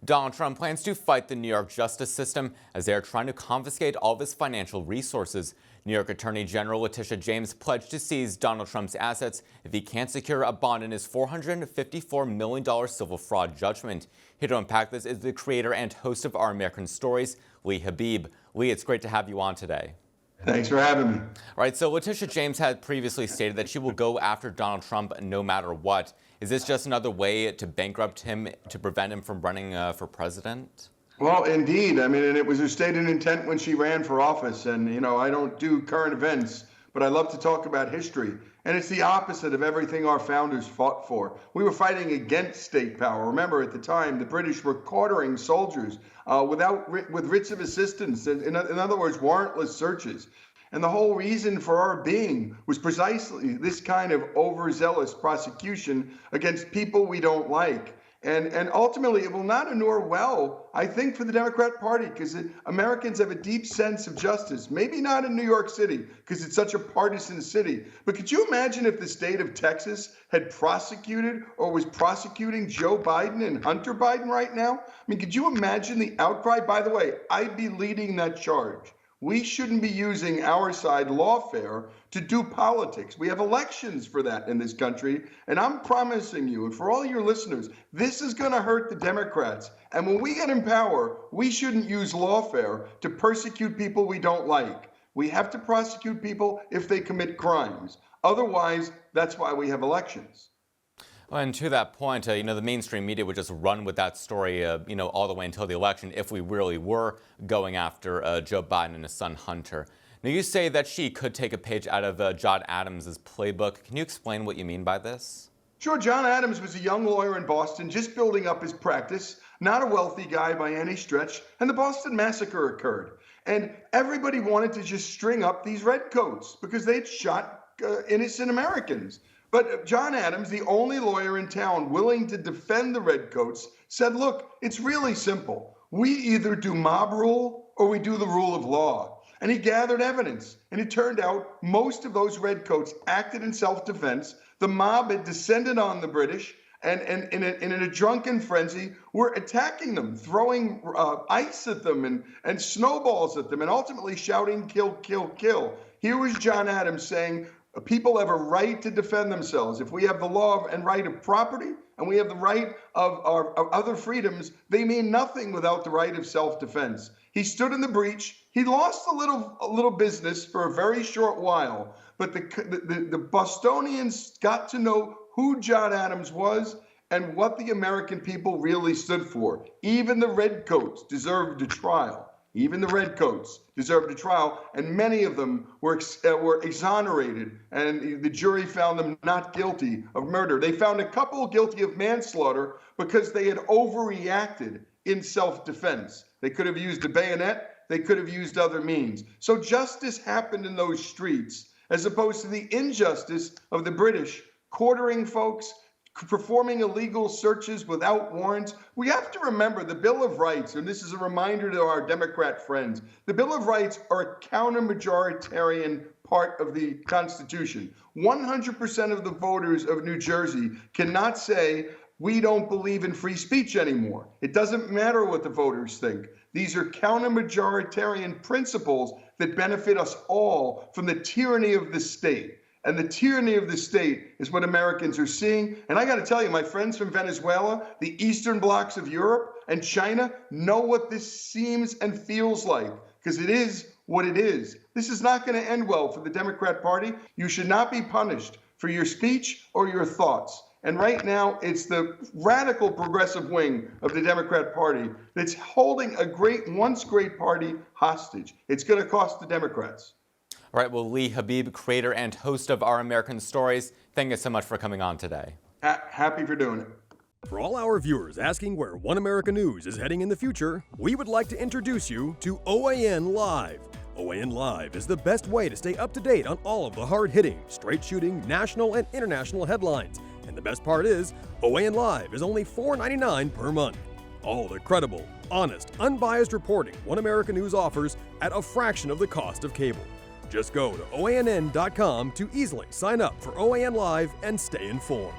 Donald Trump plans to fight the New York justice system as they are trying to confiscate all of his financial resources. New York Attorney General Letitia James pledged to seize Donald Trump's assets if he can't secure a bond in his $454 million civil fraud judgment. Here to unpack this is the creator and host of Our American Stories, Lee Habib. Lee, it's great to have you on today. Thanks for having me. All right, so Letitia James had previously stated that she will go after Donald Trump no matter what. Is this just another way to bankrupt him to prevent him from running for president? Well, indeed. I mean, and it was her stated intent when she ran for office. And, you know, I don't do current events, but I love to talk about history. And it's the opposite of everything our founders fought for. We were fighting against state power. Remember, at the time, the British were quartering soldiers with writs of assistance. In other words, warrantless searches. And the whole reason for our being was precisely this kind of overzealous prosecution against people we don't like. And ultimately, it will not inure well, I think, for the Democrat Party, because Americans have a deep sense of justice. Maybe not in New York City, because it's such a partisan city. But could you imagine if the state of Texas had prosecuted or was prosecuting Joe Biden and Hunter Biden right now? I mean, could you imagine the outcry? By the way, I'd be leading that charge. We shouldn't be using our side lawfare to do politics. We have elections for that in this country. And I'm promising you, and for all your listeners, this is going to hurt the Democrats. And when we get in power, we shouldn't use lawfare to persecute people we don't like. We have to prosecute people if they commit crimes. Otherwise, that's why we have elections. Well, and to that point, the mainstream media would just run with that story, all the way until the election if we really were going after Joe Biden and his son Hunter. Now, you say that she could take a page out of John Adams' playbook. Can you explain what you mean by this? Sure. John Adams was a young lawyer in Boston, just building up his practice, not a wealthy guy by any stretch, and the Boston Massacre occurred. And everybody wanted to just string up these redcoats because they'd shot innocent Americans. But John Adams, the only lawyer in town willing to defend the redcoats, said, look, it's really simple. We either do mob rule or we do the rule of law. And he gathered evidence. And it turned out most of those redcoats acted in self-defense. The mob had descended on the British and in a drunken frenzy were attacking them, throwing ice at them and snowballs at them, and ultimately shouting, kill, kill, kill. Here was John Adams saying, people have a right to defend themselves. If we have the law and right of property and we have the right of other freedoms, they mean nothing without the right of self-defense. He stood in the breach. He lost a little business for a very short while, but the Bostonians got to know who John Adams was and what the American people really stood for. Even the redcoats deserved a trial. Even the redcoats deserved a trial, and many of them were exonerated, and the jury found them not guilty of murder. They found a couple guilty of manslaughter because they had overreacted in self-defense. They could have used a bayonet. They could have used other means. So justice happened in those streets, as opposed to the injustice of the British quartering folks, performing illegal searches without warrants. We have to remember the Bill of Rights, and this is a reminder to our Democrat friends, the Bill of Rights are a counter-majoritarian part of the Constitution. 100% of the voters of New Jersey cannot say, we don't believe in free speech anymore. It doesn't matter what the voters think. These are counter-majoritarian principles that benefit us all from the tyranny of the state. And the tyranny of the state is what Americans are seeing. And I got to tell you, my friends from Venezuela, the eastern blocs of Europe and China know what this seems and feels like, because it is what it is. This is not going to end well for the Democrat Party. You should not be punished for your speech or your thoughts. And right now, it's the radical progressive wing of the Democrat Party that's holding a once great party hostage. It's going to cost the Democrats. All right, well, Lee Habib, creator and host of Our American Stories, thank you so much for coming on today. Happy for doing it. For all our viewers asking where One America News is heading in the future, we would like to introduce you to OAN Live. OAN Live is the best way to stay up to date on all of the hard-hitting, straight-shooting, national and international headlines. And the best part is, OAN Live is only $4.99 per month. All the credible, honest, unbiased reporting One America News offers at a fraction of the cost of cable. Just go to OANN.com to easily sign up for OAN Live and stay informed.